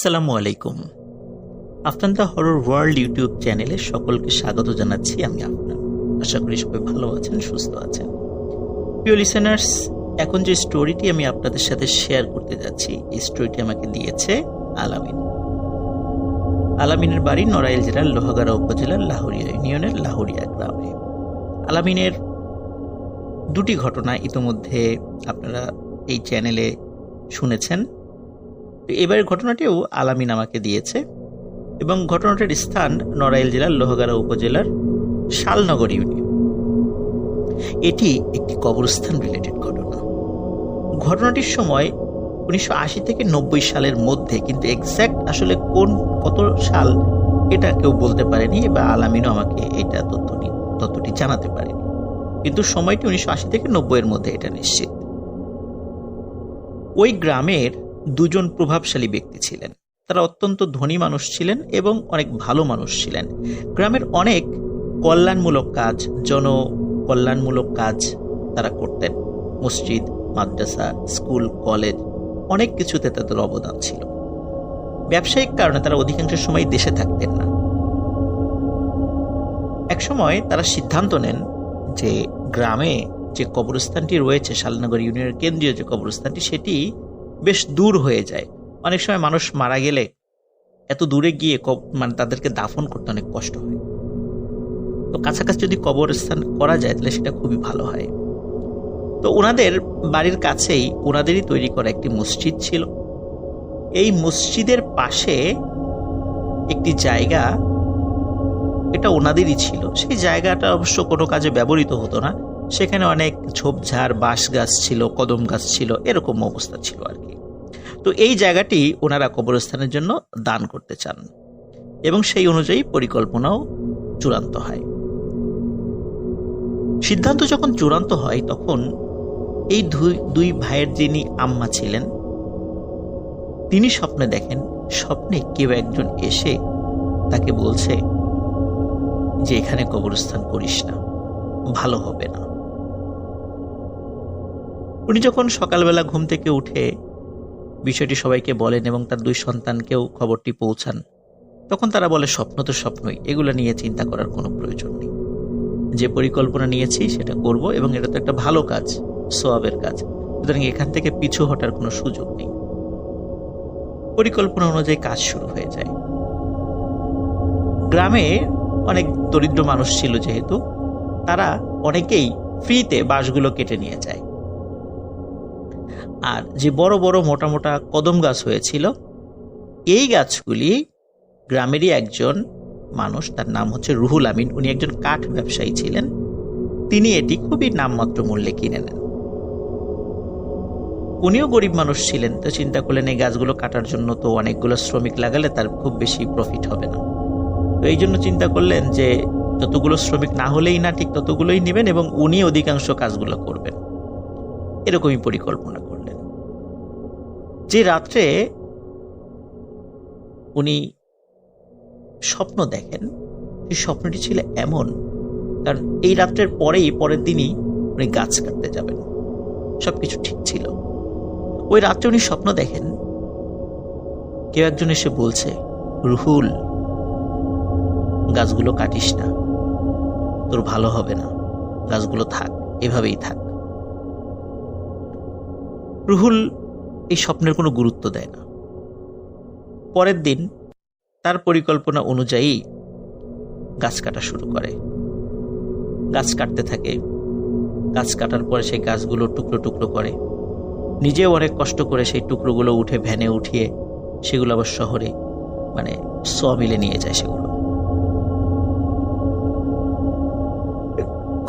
আসসালামু আলাইকুম। আফটান the horror world YouTube চ্যানেলে সকলকে স্বাগত জানাচ্ছি। আমি আফটান। আশা করি সবাই ভালো আছেন, সুস্থ আছেন। প্রিয় লিসেনার্স, এখন যে স্টোরিটি আমি আপনাদের সাথে শেয়ার করতে যাচ্ছি, এই স্টোরিটি আমাকে দিয়েছে আলামিন। আলামিনের বাড়ি নড়াইল জেলার লোহাগাড়া উপজেলার লাহুরিয়া ইউনিয়নের লাহুরিয়া গ্রামে। আলামিনের দুটি ঘটনা ইতোমধ্যে আপনারা এই চ্যানেলে শুনেছেন। এবারের ঘটনাটিও আলামিন আমাকে দিয়েছে এবং ঘটনাটির স্থান নড়াইল জেলার লোহাগাড়া উপজেলার শালনগর ইউনিয়ন। এটি একটি কবরস্থান রিলেটেড ঘটনা। ঘটনাটির সময় 1980 থেকে 90 সালের মধ্যে, কিন্তু এক্স্যাক্ট আসলে কত সাল এটা কেউ বলতে পারেনি বা আলামিনও আমাকে এটা তথ্যটি জানাতে পারেনি, কিন্তু সময়টি 1980 থেকে 90 এর মধ্যে, এটা নিশ্চিত। ওই গ্রামের দুজন প্রভাবশালী ব্যক্তি ছিলেন। তারা অত্যন্ত ধনী মানুষ ছিলেন এবং অনেক ভালো মানুষ ছিলেন। গ্রামের অনেক কল্যাণমূলক কাজ, জনকল্যাণমূলক কাজ তারা করতেন। মসজিদ, মাদ্রাসা, স্কুল, কলেজ, অনেক কিছুতে তাদের অবদান ছিল। ব্যবসায়িক কারণে তারা অধিকাংশ সময় দেশে থাকতেন না। একসময় তারা সিদ্ধান্ত নেন যে গ্রামে যে কবরস্থানটি রয়েছে, শালনগর ইউনিয়নের কেন্দ্রীয় যে কবরস্থানটি, সেটি বেশ দূর হয়ে যায়। অনেক সময় মানুষ মারা গেলে এত দূরে গিয়ে তাদেরকে দাফন করতে অনেক কষ্ট হয়। তো কাছাকাছি যদি কবরস্থান করা যায় তাহলে সেটা খুবই ভালো হয়। তো ওনাদের বাড়ির কাছেই ওনাদেরই তৈরি করা একটি মসজিদ ছিল। এই মসজিদের পাশে একটি জায়গা, এটা ওনাদেরই ছিল। সেই জায়গাটা অবশ্য কোনো কাজে ব্যবহৃত হতো না। সেখানে অনেক ঝোপঝাড়, বাঁশ গাছ ছিল, কদম গাছ ছিল, এরকম অবস্থা ছিল আর কি। তো এই জায়গাটি ওনারা কবরস্থানের জন্য দান করতে চান এবং সেই অনুযায়ী পরিকল্পনাও চূড়ান্ত হয়। সিদ্ধান্ত যখন চূড়ান্ত হয় তখন এই দুই ভাইয়ের যিনি আম্মা ছিলেন, তিনি স্বপ্নে দেখেন, স্বপ্নে কেউ একজন এসে তাকে বলছে যে এখানে কবরস্থান করিস না, ভালো হবে না। উনি যখন সকালবেলা ঘুম থেকে উঠে বিষয়টি সবাইকে বলেন এবং তার দুই সন্তানকেও খবরটি পৌঁছান, তখন তারা বলে স্বপ্ন তো স্বপ্নই, এগুলো নিয়ে চিন্তা করার কোনো প্রয়োজন নেই। যে পরিকল্পনা নিয়েছি সেটা করব এবং এটা তো একটা ভালো কাজ, সওয়াবের কাজ, সুতরাং এখান থেকে পিছু হটার কোনো সুযোগ নেই। পরিকল্পনা অনুযায়ী কাজ শুরু হয়ে যায়। গ্রামে অনেক দরিদ্র মানুষ ছিল যেহেতু, তারা অনেকেই ফ্রিতে বাঁশগুলো কেটে নিয়ে যায়। আর যে বড় বড় মোটা মোটা কদম গাছ হয়েছিল, এই গাছগুলি গ্রামেরই একজন মানুষ, তার নাম হচ্ছে রুহুল আমিন, উনি একজন কাঠ ব্যবসায়ী ছিলেন। তিনি এটি খুবই নামমাত্র মূল্যে কিনে নেন। উনিও গরিব মানুষ ছিলেন, তো চিন্তা করলেন এই গাছগুলো কাটার জন্য তো অনেকগুলো শ্রমিক লাগালে তার খুব বেশি প্রফিট হবে না। তো এই জন্য চিন্তা করলেন যে যতগুলো শ্রমিক না হলেই না, ঠিক ততগুলোই নেবেন এবং উনি অধিকাংশ কাজগুলো করবেন। এরকমই পরিকল্পনা করলেন। যে রাত্রে উনি স্বপ্ন দেখেন, সেই স্বপ্নটি ছিল এমন, কারণ এই রাত্রের পরের দিনই উনি গাছ কাটতে যাবেন, সবকিছু ঠিক ছিল। ওই রাত্রে উনি স্বপ্ন দেখেন কেউ একজন এসে বলছে, রুহুল, গাছগুলো কাটিস না, তোর ভালো হবে না, গাছগুলো থাক, এভাবেই থাক। রুহুল এই স্বপ্নের কোনো গুরুত্ব দেয় না। পরের দিন তার পরিকল্পনা অনুযায়ী গাছ কাটা শুরু করে। গাছ কাটতে থাকে। গাছ কাটার পরে সেই গাছগুলো টুকরো টুকরো করে, নিজেও অনেক কষ্ট করে সেই টুকরোগুলো উঠে ভ্যানে উঠিয়ে সেগুলো আবার শহরে সমিলে নিয়ে যায়। সেগুলো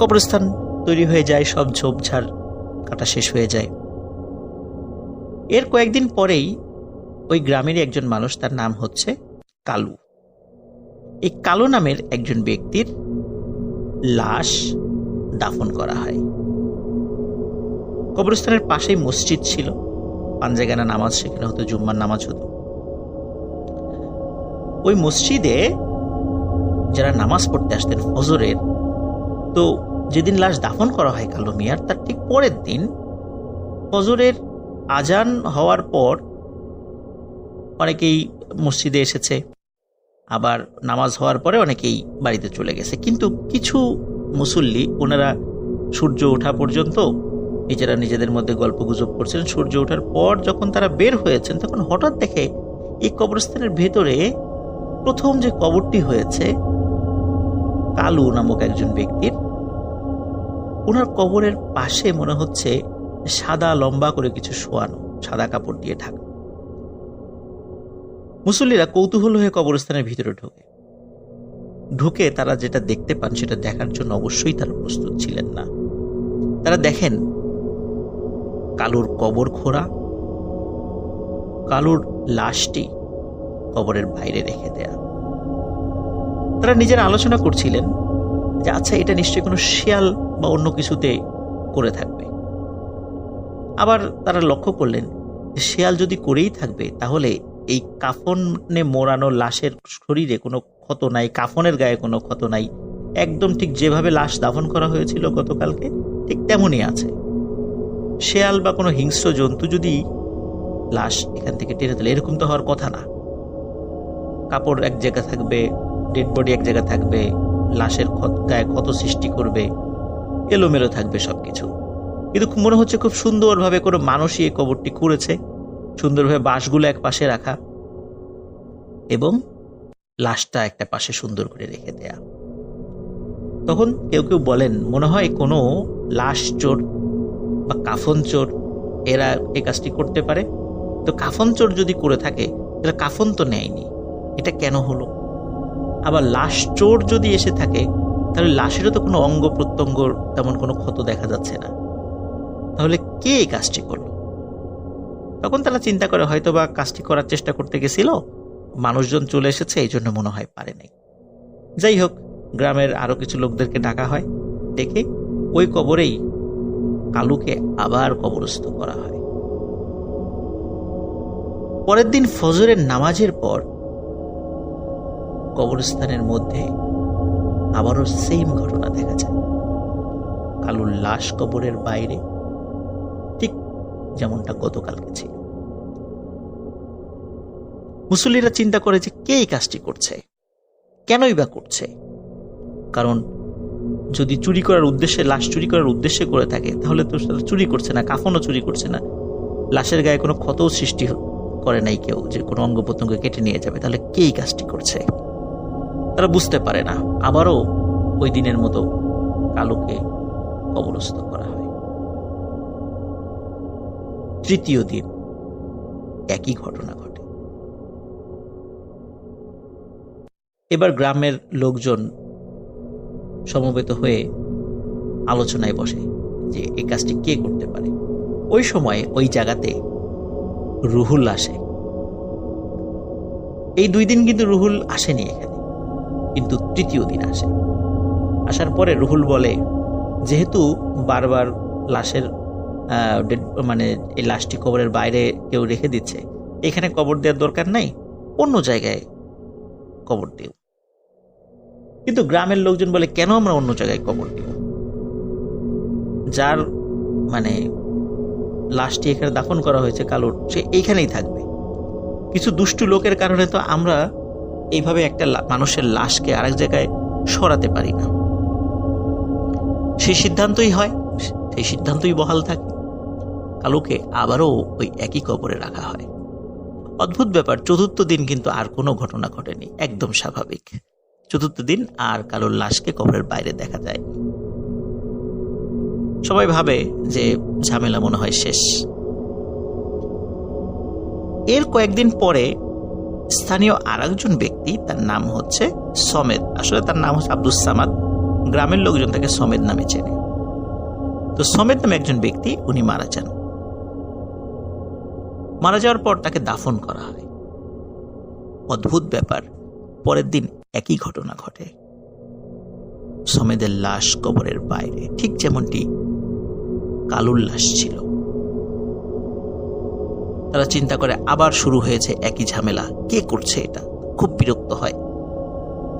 কবরস্থান তৈরি হয়ে যায়, সব ঝোপঝাড় কাটা শেষ হয়ে যায়। এর কয়েকদিন পরেই ওই গ্রামেরই একজন মানুষ, তার নাম হচ্ছে কালু, এই কালু নামের একজন ব্যক্তির লাশ দাফন করা হয়। কবরস্থানের পাশেই মসজিদ ছিল, পাঞ্জেগানা নামাজ সেখানে হতো, জুম্মার নামাজ হতো। ওই মসজিদে যারা নামাজ পড়তে আসতেন ফজরের, তো যেদিন লাশ দাফন করা হয় কালু মিয়ার, তার ঠিক পরের দিন ফজরের আজান হওয়ার পর অনেকেই মসজিদে এসেছে, আবার নামাজ হওয়ার পরে অনেকেই বাড়িতে চলে গেছে। কিন্তু কিছু মুসল্লি ওনারা সূর্য ওঠা পর্যন্ত নিজেরা নিজেদের মধ্যে গল্প গুজব করছেন। সূর্য ওঠার পর যখন তারা বের হয়েছেন, তখন হঠাৎ দেখে এই কবরস্থানের ভেতরে প্রথম যে কবরটি হয়েছে কালু নামক একজন ব্যক্তির, ওনার কবরের পাশে মনে হচ্ছে সাদা লম্বা করে কিছু শোয়ানো, সাদা কাপড় দিয়ে ঢাকা। মুসল্লিরা কৌতূহল হয়ে কবরস্থানের ভিতরে ঢুকে তারা যেটা দেখতে পান সেটা দেখার জন্য অবশ্যই তারা প্রস্তুত ছিলেন না। তারা দেখেন কালুর কবর খোঁড়া, কালুর লাশটি কবরের বাইরে রেখে দেয়া। তারা নিজেরা আলোচনা করছিলেন যে আচ্ছা, এটা নিশ্চয়ই কোনো শিয়াল বা অন্য কিছুতে করে থাকবে। আবার তারা লক্ষ্য করলেন যে শিয়াল যদি করেই থাকবে, তাহলে এই কাফনে মোড়ানো লাশের শরীরে কোনো ক্ষত নাই, কাফনের গায়ে কোনো ক্ষত নাই, একদম ঠিক যেভাবে লাশ দাফন করা হয়েছিল গতকালকে ঠিক তেমনই আছে। শেয়াল বা কোনো হিংস্র জন্তু যদি লাশ এখান থেকে টেনে তোলে, এরকম তো হওয়ার কথা না। কাপড় এক জায়গায় থাকবে, ডেড বডি এক জায়গায় থাকবে, লাশের গায়ে ক্ষত সৃষ্টি করবে, এলোমেলো থাকবে সবকিছু। কিন্তু মনে হচ্ছে খুব সুন্দরভাবে কোনো মানুষই এই কবরটি করেছে, সুন্দরভাবে বাঁশগুলো এক পাশে রাখা এবং লাশটা একটা পাশে সুন্দর করে রেখে দেয়া। তখন কেউ কেউ বলেন মনে হয় কোনো লাশ চোর বা কাফন চোর এরা এই কাজটি করতে পারে। তো কাফন চোর যদি করে থাকে তাহলে কাফন তো নেয়নি, এটা কেন হলো? আবার লাশ চোর যদি এসে থাকে তাহলে লাশেরও তো কোনো অঙ্গ প্রত্যঙ্গ তেমন কোনো ক্ষত দেখা যাচ্ছে না, তাহলে কে এই কাজটি করলো? তখন তারা চিন্তা করে হয়তো বা কাজটি করার চেষ্টা করতে গেছিল, মানুষজন চলে এসেছে, এই জন্য মনে হয় পারে নাই। যাই হোক, গ্রামের আরো কিছু লোকদেরকে ডাকা হয়, ডেকে ওই কবরেই কালুকে আবার কবরস্থ করা হয়। পরের দিন ফজরের নামাজের পর কবরস্থানের মধ্যে আবারও সেম ঘটনা দেখা যায়। কালুর লাশ কবরের বাইরে, ঠিক যেমনটা গতকালকে ছিল। মুসল্লিরা চিন্তা করে যে কে এই কাজটি করছে, কেনই বা করছে? কারণ যদি চুরি করার উদ্দেশ্যে, লাশ চুরি করার উদ্দেশ্যে করে থাকে, তাহলে তো চুরি করছে না, কাফনও চুরি করছে না, লাশের গায়ে কোনো ক্ষতও সৃষ্টি করে নাই কেউ যে কোনো অঙ্গ প্রত্যঙ্গ কেটে নিয়ে যাবে, তাহলে কে এই কাজটি করছে? তারা বুঝতে পারে না। আবারও ওই দিনের মতো কালুকে কবরস্থ করা হয়। তৃতীয় দিন একই ঘটনা ঘটে। এবার গ্রামের লোকজন সমবেত হয়ে আলোচনায় বসে যে এই কাজটি কে করতে পারে। ওই সময়ে ওই জায়গাতে রুহুল আসে। এই 2 দিন কিন্তু রুহুল আসেনি এখানে, কিন্তু তৃতীয় দিন আসে। আসার পরে রুহুল বলে, যেহেতু বারবার লাশের মানে এই লাশটি কবরের বাইরে কেউ রেখে দিচ্ছে, এখানে কবর দেওয়ার দরকার নাই, অন্য জায়গায় কবর দিও। কিন্তু গ্রামের লোকজন বলে, কেন আমরা অন্য জায়গায় কবর দিব? যার মানে লাশটি এখানে দাফন করা হয়েছে কালুর, সে এইখানেই থাকবে। কিছু দুষ্টু লোকের কারণে তো আমরা এইভাবে একটা মানুষের লাশকে আরেক জায়গায় সরাতে পারি না। সেই সিদ্ধান্তই হয়, সেই সিদ্ধান্তই বহাল থাকে। কালুকে আবারও ওই একই কবরে রাখা হয়। অদ্ভুত ব্যাপার, চতুর্থ দিন কিন্তু আর কোনো ঘটনা ঘটেনি, একদম স্বাভাবিক। চতুর্থ দিন আর কালুর লাশকে কবরের বাইরে দেখা যায়। সবাই ভাবে যে ঝামেলা মনে হয় শেষ। এর কয়েকদিন পরে স্থানীয় আরেকজন ব্যক্তি, তার নাম হচ্ছে সমেদ, আসলে তার নাম হচ্ছে আব্দুস সামাদ, গ্রামের লোকজন তাকে সমেদ নামে চেনে। তো সমেদ নামে একজন ব্যক্তি, উনি মারা যান। মারা যাওয়ার পর তাকে দাফন করা হয়। অদ্ভুত ব্যাপার, পরের দিন একই ঘটনা ঘটে। সমেদের লাশ কবরের বাইরে, ঠিক যেমনটি কালুর লাশ ছিল। তারা চিন্তা করে আবার শুরু হয়েছে একই ঝামেলা, কে করছে এটা? খুব বিরক্ত হয়।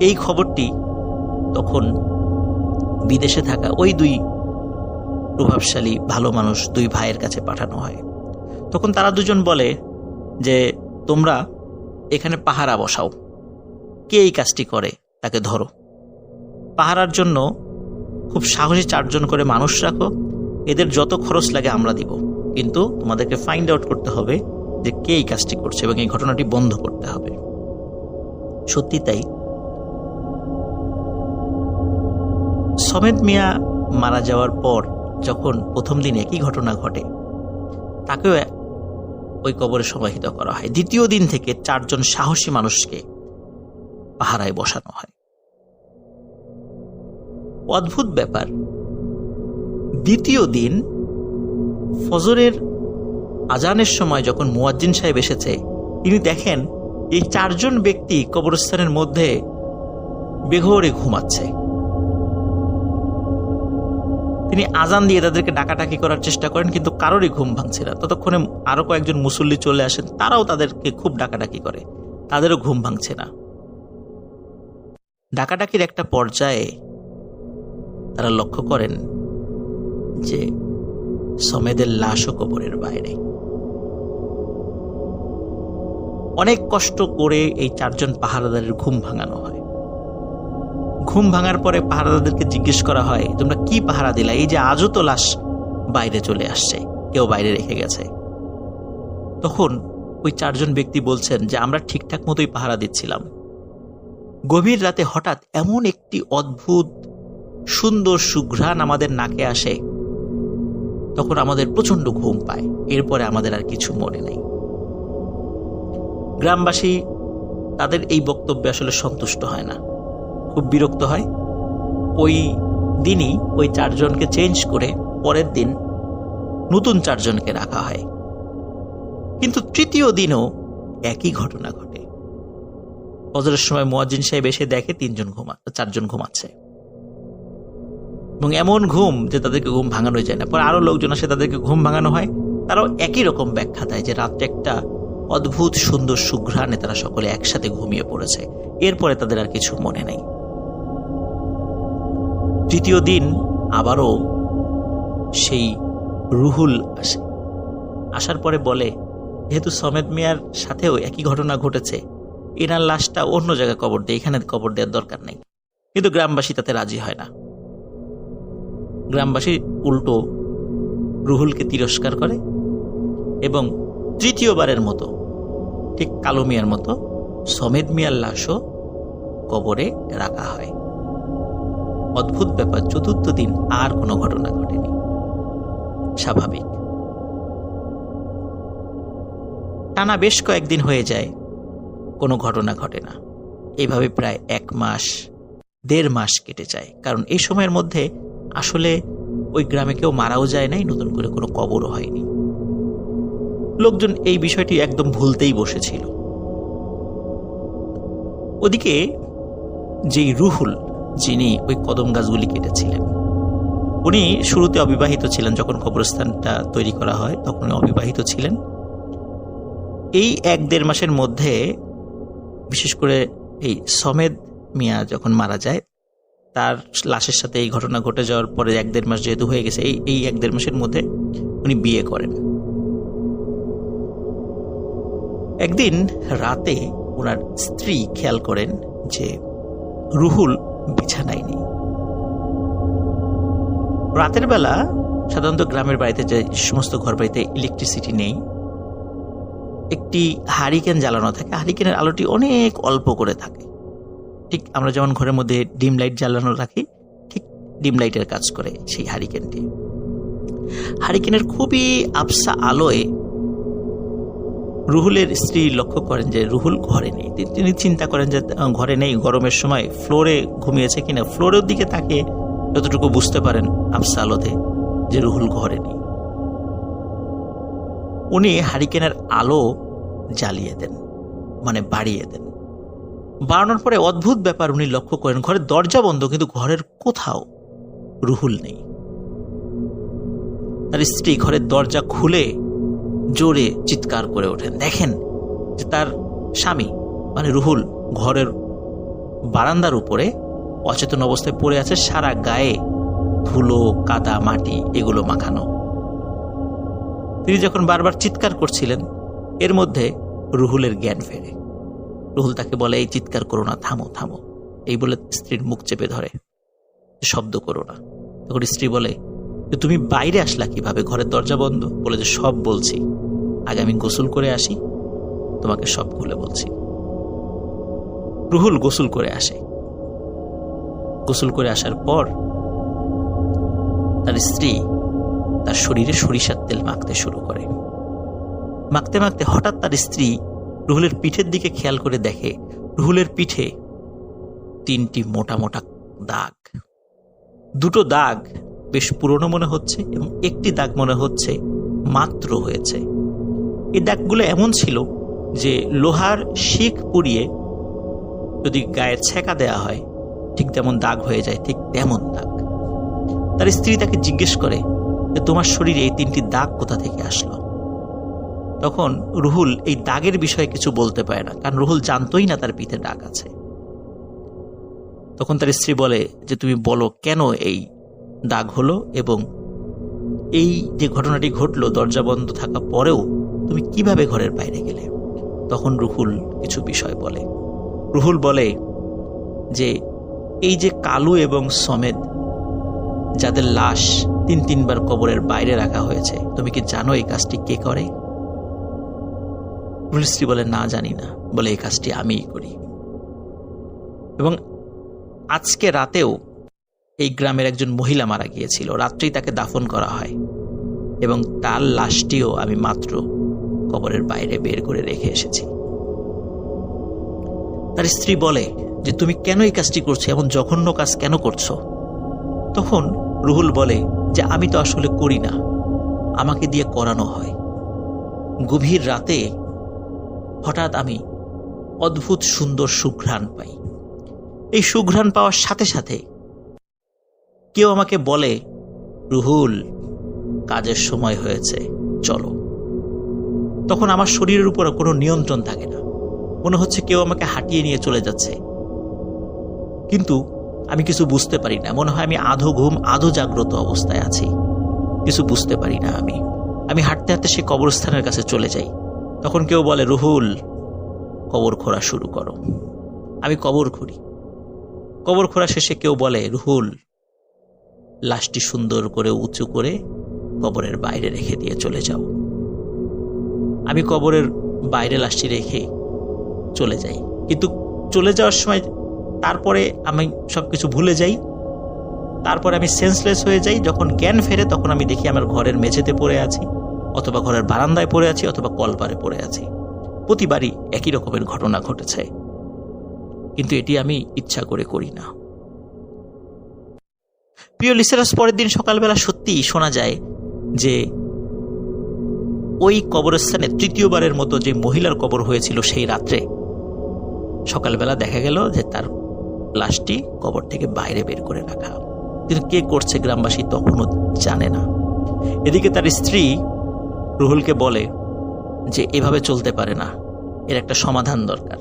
এই খবরটি তখন বিদেশে থাকা ওই 2 প্রভাবশালী ভালো মানুষ, 2 ভাইয়ের কাছে পাঠানো হয়। তখন তারা দুজন বলে যে তোমরা এখানে পাহারা বসাও, কে এই কাজটি করে তাকে ধরো। পাহারার জন্য খুব সাহসী 4 জন করে মানুষ রাখো, এদের যত খরচ লাগে আমরা দিব, কিন্তু তোমাদেরকে ফাইন্ড আউট করতে হবে যে কে এই কাজটি করছে এবং এই ঘটনাটি বন্ধ করতে হবে। সত্যি তাই, সমেদ মিয়া মারা যাওয়ার পর যখন প্রথম দিন একই ঘটনা ঘটে, তাকেও ওই কবরে সমাহিত করা হয়। দ্বিতীয় দিন থেকে 4 জন সাহসী মানুষকে পাহারায় বসানো হয়। অদ্ভুত ব্যাপার, দ্বিতীয় দিন ফজরের আজানের সময় যখন মুয়াজ্জিন সাহেব এসেছে, তিনি দেখেন এই 4 জন ব্যক্তি কবরস্থানের মধ্যে বেঘোরে ঘুমাচ্ছে। তিনি আজান দিয়ে তাদেরকে ডাকাডাকি করার চেষ্টা করেন, কিন্তু কারোরই ঘুম ভাঙছে না। ততক্ষণে আরো কয়েকজন মুসল্লি চলে আসেন, তারাও তাদেরকে খুব ডাকাডাকি করে, তাদেরও ঘুম ভাঙছে না। ডাকাডাকির একটা পর্যায়ে তারা লক্ষ্য করেন যে সমেদের লাশও কবরের বাইরে। অনেক কষ্ট করে এই 4 জন পাহারাদারের ঘুম ভাঙানো হয়। ঘুম ভাঙার পরে পাহারাদারদেরকে জিজ্ঞেস করা হয়, তোমরা কি পাহারা দিলা? এই যে আজও তো লাশ বাইরে চলে আসছে, কেউ বাইরে রেখে গেছে। তখন ওই 4 জন ব্যক্তি বলছেন যে আমরা ঠিকঠাক মতোই পাহারা দিচ্ছিলাম। গভীর রাতে হঠাৎ এমন একটি অদ্ভুত সুন্দর সুঘ্রাণ আমাদের নাকে আসে, তখন আমাদের প্রচন্ড ঘুম পায়। এরপরে আমাদের আর কিছু মনে নেই। গ্রামবাসী তাদের এই বক্তব্যে আসলে সন্তুষ্ট হয় না, খুব বিরক্ত হয়। ওই দিনই ওই 4 জনকে চেঞ্জ করে পরের দিন নতুন 4 জনকে রাখা হয়। কিন্তু তৃতীয় দিনও একই ঘটনা ঘটে। ফজরের সময় মুয়াজ্জিন সাহেব এসে দেখে 4 জন ঘুমাচ্ছে, এবং এমন ঘুম যে তাদেরকে ঘুম ভাঙানো যায় না। পরে আরো লোকজন আসে, তাদেরকে ঘুম ভাঙানো হয়। তারাও একই রকম ব্যাখ্যা দেয় যে রাত্রে একটা অদ্ভুত সুন্দর সুঘ্রাণে তারা সকলে একসাথে ঘুমিয়ে পড়েছে। এরপরে তাদের আর কিছু মনে নেই। তৃতীয় দিন আবারও সেই রুহুল আসে। আসার পরে বলে, যেহেতু সমেদ মিয়ার সাথেও একই ঘটনা ঘটেছে, এনার লাশটা অন্য জায়গায় কবর দেয়, এখানে কবর দেওয়ার দরকার নেই। কিন্তু গ্রামবাসী তাতে রাজি হয় না। গ্রামবাসী উল্টো রুহুলকে তিরস্কার করে এবং তৃতীয়বারের মতো, ঠিক কালো মিয়ার মতো, সমেদ মিয়ার লাশও কবরে রাখা হয়। অদ্ভুত ব্যাপার, চতুর্থ দিন আর কোনো ঘটনা ঘটেনি। স্বাভাবিক। টানা বেশ কয়েকদিন হয়ে যায়, কোনো ঘটনা ঘটে না। এইভাবে প্রায় 1 মাস 1.5 মাস কেটে যায়। কারণ এই সময়ের মধ্যে আসলে ওই গ্রামে কেউ মারাও যায় নাই, নতুন করে কোনো কবরও হয়নি। লোকজন এই বিষয়টি একদম ভুলতেই বসেছিল। ওদিকে যেই রুহুল, যিনি ওই কদম গাছগুলি কেটেছিলেন, উনি শুরুতে অবিবাহিত ছিলেন। যখন কবরস্থানটা তৈরি করা হয় তখন অবিবাহিত ছিলেন। এই 1-1.5 মাসের মধ্যে, বিশেষ করে এই সমেদ মিয়া যখন মারা যায়, তার লাশের সাথে এই ঘটনা ঘটে যাওয়ার পরে 1-1.5 মাস যেহেতু হয়ে গেছে, এই 1-1.5 মাসের মধ্যে উনি বিয়ে করেন। একদিন রাতে ওনার স্ত্রী খেয়াল করেন যে রুহুল বিছানায় নেই। রাতের বেলা সাধারণত গ্রামের বাড়িতে যে সমস্ত ঘর বাড়িতে ইলেকট্রিসিটি নেই, একটি হারিকেন জ্বালানো থাকে। হারিকেনের আলোটি অনেক অল্প করে থাকে, ঠিক আমরা যেমন ঘরের মধ্যে ডিম লাইট জ্বালানো রাখি, ঠিক ডিম লাইটের কাজ করে সেই হারিকেনটি। হারিকেনের খুবই আবসা আলোয় রুহুলের স্ত্রী লক্ষ্য করেন যে রুহুল ঘরে নেই। তিনি চিন্তা করেন যে ঘরে নেই, গরমের সময় ফ্লোরে ঘুমিয়েছে কিনা। ফ্লোরের দিকে তাকিয়ে যতটুকু বুঝতে পারেন আবসা আলোতে যে রুহুল ঘরে নেই। উনি হারিকেনের আলো জ্বালিয়ে দেন, মানে বাড়িয়ে দেন। বাড়ানোর পরে অদ্ভুত ব্যাপার উনি লক্ষ্য করেন, ঘরের দরজা বন্ধ, কিন্তু ঘরের কোথাও রুহুল নেই। তার স্ত্রী ঘরের দরজা খুলে জোরে চিৎকার করে ওঠেন। দেখেন যে তার স্বামী মানে রুহুল ঘরের বারান্দার উপরে অচেতন অবস্থায় পড়ে আছে, সারা গায়ে ধুলো, কাদা, মাটি এগুলো মাখানো। তিনি যখন বারবার চিৎকার করছিলেন, এর মধ্যে রুহুলের জ্ঞান ফেরে। রুহুল তাকে বলে, এই চিৎকার করো না, থামো থামো। এই বলে স্ত্রীর মুখ চেপে ধরে, শব্দ করো না। তখন স্ত্রী বলে, তুমি বাইরে আসলা কিভাবে, ঘরের দরজা বন্ধ? বলে যে সব বলছি, আগে আমি গোসল করে আসি, তোমাকে সব খুলে বলছি। রুহুল গোসল করে আসে। গোসল করে আসার পর তার স্ত্রী তার শরীরে সরিষার তেল মাখতে শুরু করে। মাখতে মাখতে হঠাৎ তার স্ত্রী রুহুলের পিঠের দিকে খেয়াল করে দেখে রুহুলের পিঠে 3টি মোটা মোটা দাগ। 2টো দাগ বেশ পুরনো মনে হচ্ছে এবং একটি দাগ মনে হচ্ছে মাত্র হয়েছে। এই দাগগুলো এমন ছিল যে লোহার শিক পুড়িয়ে যদি গায়ে ছেঁকা দেয়া হয় ঠিক যেমন দাগ হয়ে যায়, ঠিক তেমন দাগ। তার স্ত্রী তাকে জিজ্ঞেস করে যে তোমার শরীরে এই 3টি দাগ কোথা থেকে আসলো? তখন রুহুল এই দাগের বিষয়ে কিছু বলতে পারে না, কারণ রুহুল জানতোই না তার পিঠে দাগ আছে। তখন তার স্ত্রী বলে যে তুমি বলো কেন এই দাগ হলো এবং এই যে ঘটনাটি ঘটলো দরজা বন্ধ থাকা পরেও তুমি কিভাবে ঘরের বাইরে গেলে? তখন রুহুল কিছু বিষয় বলে। রুহুল বলে যে এই যে কালু এবং সমেদ, যাদের লাশ 3-3বার কবরের বাইরে রাখা হয়েছে, তুমি কি জানো এই কাজটি কে করে? রুহুল স্ত্রী বলে, না জানি না। বলে, এই কাজটি আমিই করি এবং আজকে রাতেও এই গ্রামের একজন মহিলা মারা গিয়েছিল, রাত্রেই তাকে দাফন করা হয় এবং তার লাশটিও আমি মাত্র কবরের বাইরে বের করে রেখে এসেছি। তার স্ত্রী বলে যে তুমি কেন এই কাজটি করছো, এমন জঘন্য কাজ কেন করছো? তখন রুহুল বলে যে আমি তো আসলে করি না, আমাকে দিয়ে করানো হয়। গভীর রাতে হঠাৎ আমি অদ্ভুত সুন্দর সুঘ্রাণ পাই। এই সুঘ্রাণ পাওয়ার সাথে সাথে কেউ আমাকে বলে, রুহুল কাজের সময় হয়েছে, চলো। তখন আমার শরীরের উপর কোনো নিয়ন্ত্রণ থাকে না, মনে হচ্ছে কেউ আমাকে হাঁটিয়ে নিয়ে চলে যাচ্ছে, কিন্তু আমি কিছু বুঝতে পারি না। মনে হয় আমি আধো ঘুম আধো জাগ্রত অবস্থায় আছি, কিছু বুঝতে পারি না। আমি হাঁটতে হাঁটতে সে কবরস্থানের কাছে চলে যাই। তখন কেউ বলে, রুহুল কবর খোঁড়া শুরু করো। আমি কবর খুঁড়ি। কবর খোঁড়া শেষে কেউ বলে, রুহুল লাশটি সুন্দর করে উঁচু করে কবরের বাইরে রেখে দিয়ে চলে যাও। আমি কবরের বাইরে লাশটি রেখে চলে যাই, কিন্তু চলে যাওয়ার সময় তারপরে আমি সবকিছু ভুলে যাই। তারপরে আমি সেন্সলেস হয়ে যাই। যখন জ্ঞান ফেরে তখন আমি দেখি আমার ঘরের মেঝেতে পড়ে আছি, অথবা ঘরের বারান্দায় পড়ে আছি, অথবা কলপারে পড়ে আছি। প্রতিবারই একই রকমের ঘটনা ঘটেছে, কিন্তু এটি আমি ইচ্ছা করে করি না। প্রিয় লিসেনার্স, পরের দিন সকালবেলা সত্যিই শোনা যায় যে ওই কবরস্থানে 3য়বারের মতো যে মহিলার কবর হয়েছিল সেই রাত্রে সকালবেলা দেখা গেল যে তার লাশটি কবর থেকে বাইরে বের করে রাখা, কিন্তু কে করছে গ্রামবাসী তখনও জানে না। এদিকে তার স্ত্রী রুহুলকে বলে যে এভাবে চলতে পারে না, এর একটা সমাধান দরকার।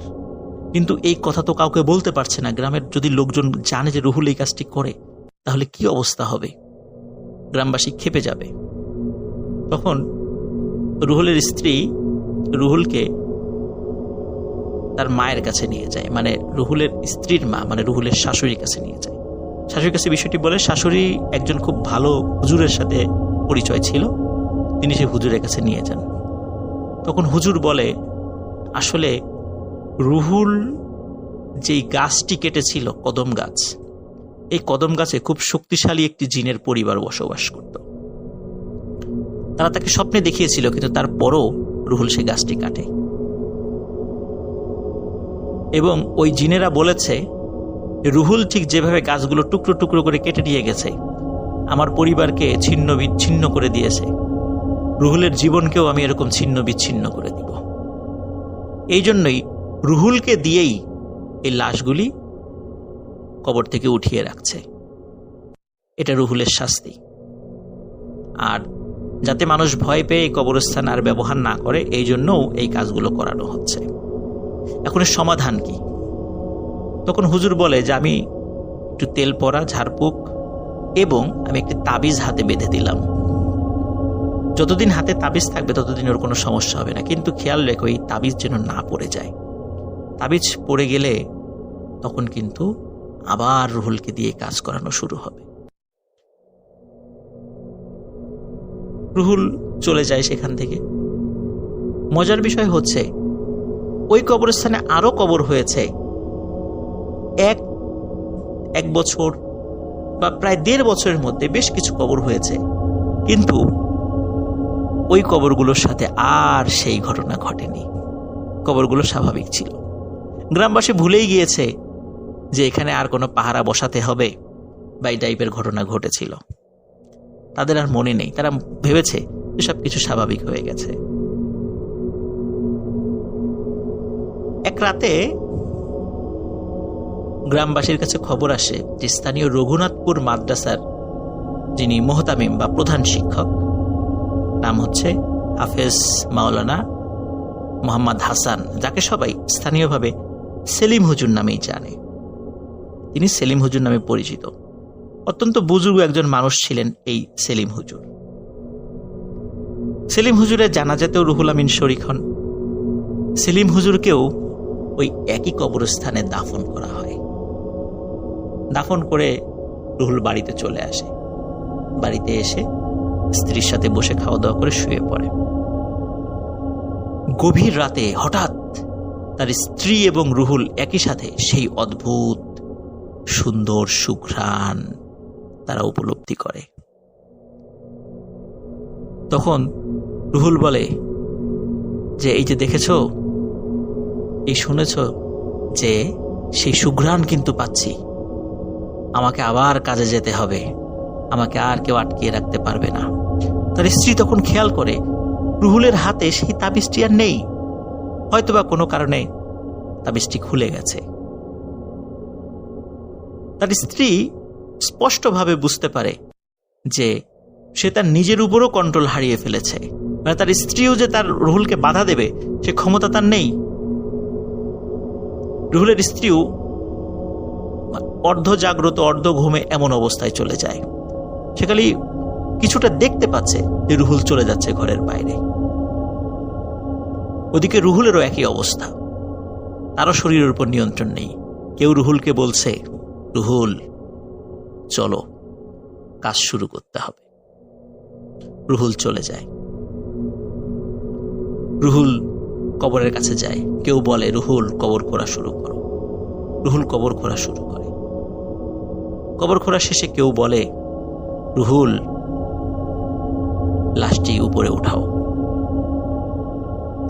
কিন্তু এই কথা তো কাউকে বলতে পারছে না। গ্রামের যদি লোকজন জানে যে রুহুল এই কাজটি করে, তাহলে কি অবস্থা হবে? গ্রামবাসী ক্ষেপে যাবে। তখন রুহুলের স্ত্রী রুহুলকে তার মায়ের কাছে নিয়ে যায়, মানে রুহুলের স্ত্রীর মা, মানে রুহুলের শাশুড়ির কাছে নিয়ে যায়। শাশুড়ির কাছে বিষয়টি বলে। শাশুড়ি একজন খুব ভালো হুজুরের সাথে পরিচয় ছিল, তিনি সে হুজুরের কাছে নিয়ে যান। তখন হুজুর বলে, আসলে রুহুল যেই গাছটি কেটেছিল, কদম গাছ, এই কদম গাছে খুব শক্তিশালী একটি জিনের পরিবার বসবাস করত। তারা তাকে স্বপ্নে দেখিয়েছিল, কিন্তু তারপরও রুহুল সে গাছটি কাটে এবং ওই জিনেরা বলেছে রুহুল ঠিক যেভাবে গাছগুলো টুকরো টুকরো করে কেটে নিয়ে গেছে, আমার পরিবারকে ছিন্ন বিচ্ছিন্ন করে দিয়েছে, রুহুলের জীবনকেও আমি এরকম ছিন্ন বিচ্ছিন্ন করে দিব। এই জন্যই রুহুলকে দিয়েই এই লাশগুলি কবর থেকে উঠিয়ে রাখছে। এটা রুহুলের শাস্তি। আর যাতে মানুষ ভয় পেয়ে এই কবরস্থান আর ব্যবহার না করে, এই জন্যও এই কাজগুলো করানো হচ্ছে। এখন এর সমাধান কি? তখন হুজুর বলে যে আমি একটু তেল পড়া, ঝাড়ফুঁক এবং আমি একটি তাবিজ হাতে বেঁধে দিলাম। যতদিন হাতে তাবিজ থাকবে ততদিন ওর কোনো সমস্যা হবে না, কিন্তু খেয়াল রেখো এই তাবিজ যেন না পড়ে যায়। তাবিজ পড়ে গেলে তখন কিন্তু আবার রুহুলকে দিয়ে কাজ করানো শুরু হবে। রুহুল চলে যায় সেখান থেকে। মজার বিষয় হচ্ছে ওই কবরস্থানে আরো কবর হয়েছে, এক বছর বা প্রায় 1.5 বছরের মধ্যে বেশ কিছু কবর হয়েছে, কিন্তু ওই কবরগুলোর সাথে আর সেই ঘটনা ঘটেনি। কবরগুলো স্বাভাবিক ছিল। গ্রামবাসী ভুলেই গিয়েছে যে এখানে আর কোনো পাহারা বসাতে হবে বা এই টাইপের ঘটনা ঘটেছিল। তাদের আর মনে নেই, তারা ভেবেছে যে সবকিছু স্বাভাবিক হয়ে গেছে। এক রাতে গ্রামবাসীর কাছে খবর আসে যে স্থানীয় রঘুনাথপুর মাদ্রাসার যিনি মোহতামিম বা প্রধান শিক্ষক, নাম হচ্ছে হাফেজ মাওলানা মোহাম্মদ হাসান, যাকে সবাই স্থানীয়ভাবে সেলিম হুজুর নামেই জানে। তিনি সেলিম হুজুর নামে পরিচিত। অত্যন্ত বুজুর্গ একজন মানুষ ছিলেন এই সেলিম হুজুর। সেলিম হুজুরের জানাজাতেও রুহুল আমিন শরীক হন। সেলিম হুজুরকেও ওই একই কবরস্থানে দাফন করা হয়। দাফন করে রুহুল বাড়িতে চলে আসে। বাড়িতে এসে স্ত্রীর সাথে বসে খাওয়া দাওয়া করে শুয়ে পড়ে। গভীর রাতে হঠাৎ তার স্ত্রী এবং রুহুল একই সাথে সেই অদ্ভুত সুন্দর সুঘ্রাণ তারা উপলব্ধি করে। তখন রুহুল বলে যে এই যে দেখেছ, এই শুনেছ যে সেই সুঘ্রাণ কিন্তু পাচ্ছি, আমাকে আবার কাজে যেতে হবে, আমাকে আর কেউ আটকিয়ে রাখতে পারবে না। তার স্ত্রী তখন খেয়াল করে রুহুলের হাতে সেই তাবিজটি আর নেই, হয়তোবা কোনো কারণে তাবিজটি খুলে গেছে। তার স্ত্রী স্পষ্টভাবে বুঝতে পারে যে সে তার নিজের উপরও কন্ট্রোল হারিয়ে ফেলেছে। মানে তার স্ত্রীও যে তার রুহুলকে বাধা দেবে সে ক্ষমতা তার নেই। রুহুলের স্ত্রীও অর্ধ জাগ্রত অর্ধ ঘুমে এমন অবস্থায় চলে যায়। সে খালি কিছুটা দেখতে পাচ্ছে যে রুহুল চলে যাচ্ছে ঘরের বাইরে। ওদিকে রুহুলেরও একই অবস্থা, তারও শরীরের উপর নিয়ন্ত্রণ নেই। কেউ রুহুলকে বলছে, রুহুল চলো, কাজ শুরু করতে হবে। রুহুল চলে যায়। রুহুল কবরের কাছে যায়। কেউ বলে, রুহুল কবর খোঁড়া শুরু করো। রুহুল কবর খোঁড়া শুরু করে। কবর খোঁড়া শেষে কেউ বলে, রুহুল লাশটি উপরে উঠাও।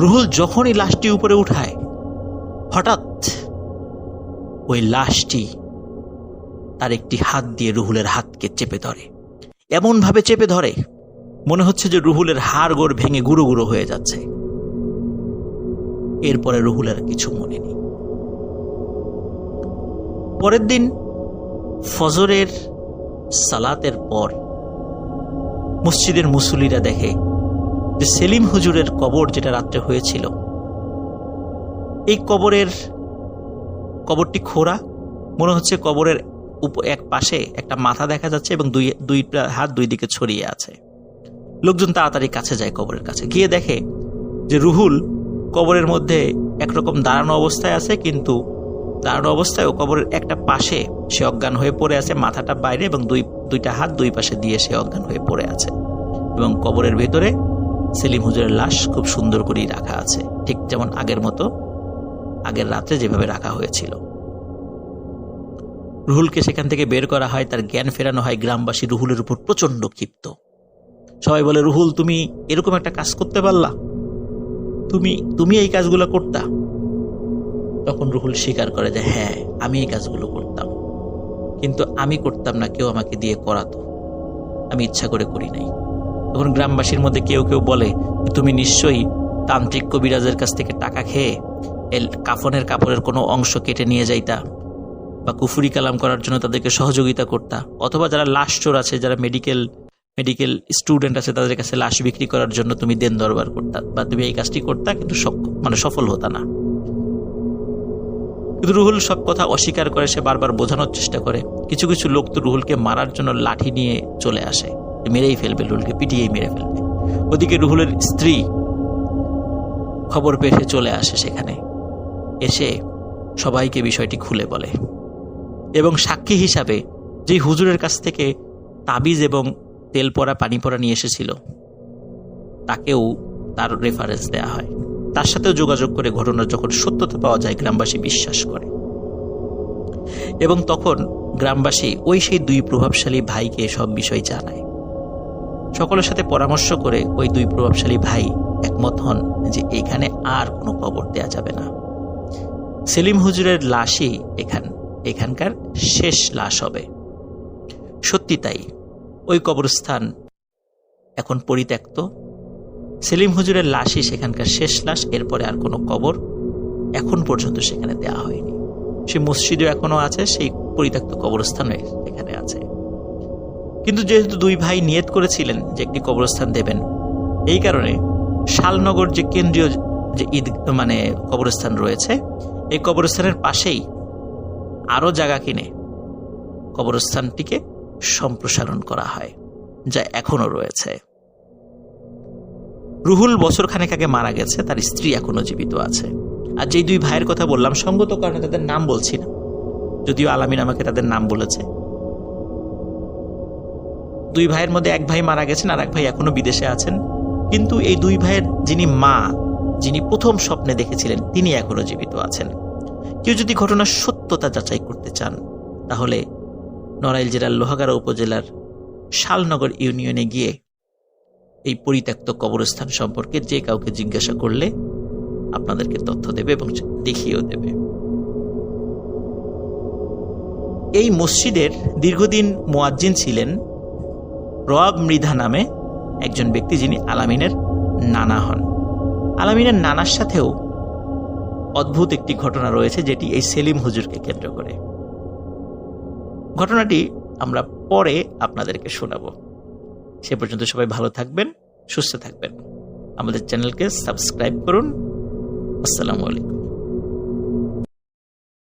রুহুল যখনই লাশটি উপরে উঠায়, হঠাৎ ওই লাশটি তার একটি হাত দিয়ে রুহুলের হাতকে চেপে ধরে। এমন ভাবে চেপে ধরে মনে হচ্ছে যে রুহুলের হাড় গোড় ভেঙে গুঁড়ো গুঁড়ো হয়ে যাচ্ছে। এরপরে রুহুলের কিছু মনে নেই। পরের দিন ফজরের সালাতের পর মসজিদের মুসল্লিরা দেখে যে সেলিম হুজুরের কবর যেটা রাত্রে হয়েছিল, এই কবরটি খোঁড়া। মনে হচ্ছে কবরের এক পাশে একটা মাথা দেখা যাচ্ছে এবং দুইটা হাত দুই দিকে ছড়িয়ে আছে। লোকজন তাড়াতাড়ি কাছে যায়, কবরের কাছে গিয়ে দেখে যে রুহুল কবরের মধ্যে একরকম দাঁড়ানো অবস্থায় আছে, কিন্তু দাঁড়ানো অবস্থায় ও কবরের একটা পাশে সে অজ্ঞান হয়ে পড়ে আছে, মাথাটা বাইরে এবং দুইটা হাত দুই পাশে দিয়ে সে অজ্ঞান হয়ে পড়ে আছে। এবং কবরের ভেতরে সেলিম হুজুরের লাশ খুব সুন্দর করেই রাখা আছে, ঠিক যেমন আগের মতো, আগের রাত্রে যেভাবে রাখা হয়েছিল। রুহুলকে সেখান থেকে বের করা হয়, তার জ্ঞান ফেরানো হয়। গ্রামবাসী রুহুলের উপর প্রচন্ড ক্ষিপ্ত। সবাই বলে, রুহুল তুমি এরকম একটা কাজ করতে পারলা, তুমি এই কাজগুলো করতা? তখন রুহুল স্বীকার করে যে হ্যাঁ, আমি এই কাজগুলো করতাম, কিন্তু আমি করতাম না, কেউ আমাকে দিয়ে করাতো, আমি ইচ্ছা করে করি নাই। তখন গ্রামবাসীর মধ্যে কেউ কেউ বলে, তুমি নিশ্চয়ই তান্ত্রিক কবিরাজের কাছ থেকে টাকা খেয়ে কাফনের কাপড়ের কোনো অংশ কেটে নিয়ে যাইতা, বা কুফুরি কালাম করার জন্য তাদেরকে সহযোগিতা করতা, অথবা যারা লাশ চোর আছে, যারা মেডিকেল স্টুডেন্ট আছে, তাদের কাছে লাশ বিক্রি করার জন্য তুমি দেন দরবার করতা, বা তুমি এই কাজটি করতা, কিন্তু সফল হতা না। কিন্তু রুহুল সব কথা অস্বীকার করে। সে বারবার বোঝানোর চেষ্টা করে। কিছু কিছু লোক তো রুহুলকে মারার জন্য লাঠি নিয়ে চলে আসে, মেরেই ফেলবে, রুহুলকে পিটিয়েই মেরে ফেলবে। ওদিকে রুহুলের স্ত্রী খবর পেয়ে চলে আসে সেখানে। এসে সবাইকে বিষয়টি খুলে বলে এবং সাক্ষী হিসাবে যে হুজুরের কাছ থেকে তাবিজ এবং তেল পড়া পানি পড়া নিয়ে এসেছিল তাকেও তার রেফারেন্স দেয়া হয়। তার সাথেও যোগাযোগ করে ঘটনার যখন সত্যতা পাওয়া যায় গ্রামবাসী বিশ্বাস করে এবং তখন গ্রামবাসী সেই 2 প্রভাবশালী ভাইকে সব বিষয় জানায়। সকলের সাথে পরামর্শ করে ওই 2 প্রভাবশালী ভাই একমত হন যে এখানে আর কোনো কবর দেয়া যাবে না। সেলিম হুজুরের লাশই এখানকার শেষ লাশ হবে। সত্যি তাই, ওই কবরস্থান এখন পরিত্যক্ত। সেলিম হুজুরের লাশই সেখানকার শেষ লাশ। এরপরে আর কোনো কবর এখন পর্যন্ত সেখানে দেয়া হয়নি। সেই মসজিদও এখনো আছে, সেই পরিত্যক্ত কবরস্থানে এখানে আছে। কিন্তু যেহেতু 2 ভাই নিয়ত করেছিলেন যে একটি কবরস্থান দেবেন, এই কারণে শালনগর যে কেন্দ্রীয় যে কবরস্থান রয়েছে, এই কবরস্থানের পাশেই আরো জায়গা কিনে কবরস্থানটিকে সম্প্রসারণ করা হয়, যা এখনো রয়েছে। রুহুল বছরখানেক আগে মারা গেছে, তার স্ত্রী এখনো জীবিত আছে। আর যেই 2 ভাইয়ের কথা বললাম, সঙ্গত কারণে তাদের নাম বলছি না, যদিও আলামিন আমাকে তাদের নাম বলেছে। 2 ভাইয়ের মধ্যে 1 ভাই মারা গেছেন, আর 1 ভাই এখনো বিদেশে আছেন। কিন্তু এই 2 ভাইয়ের যিনি প্রথম স্বপ্নে দেখেছিলেন, তিনি এখনো জীবিত আছেন। কেউ যদি ঘটনার সত্যতা যাচাই করতে চান, তাহলে নড়াইল জেলার লোহাগাড়া উপজেলার শালনগর ইউনিয়নে গিয়ে এই পরিত্যক্ত কবরস্থান সম্পর্কে যে কাউকে জিজ্ঞাসা করলে আপনাদেরকে তথ্য দেবে এবং দেখিয়েও দেবে। এই মসজিদের দীর্ঘদিন মুয়াজ্জিন ছিলেন রওয়াব মৃধা নামে একজন ব্যক্তি, যিনি আলামিনের নানা হন। আলামিনের নানার সাথেও অদ্ভুত একটি ঘটনা রয়েছে, যেটি এই সেলিম হুজুরকে কেন্দ্র করে। ঘটনাটি আমরা পরে আপনাদেরকে শোনাবো। সে পর্যন্ত সবাই ভালো থাকবেন, সুস্থ থাকবেন। আমাদের চ্যানেলকে সাবস্ক্রাইব করুন। আসসালামু আলাইকুম।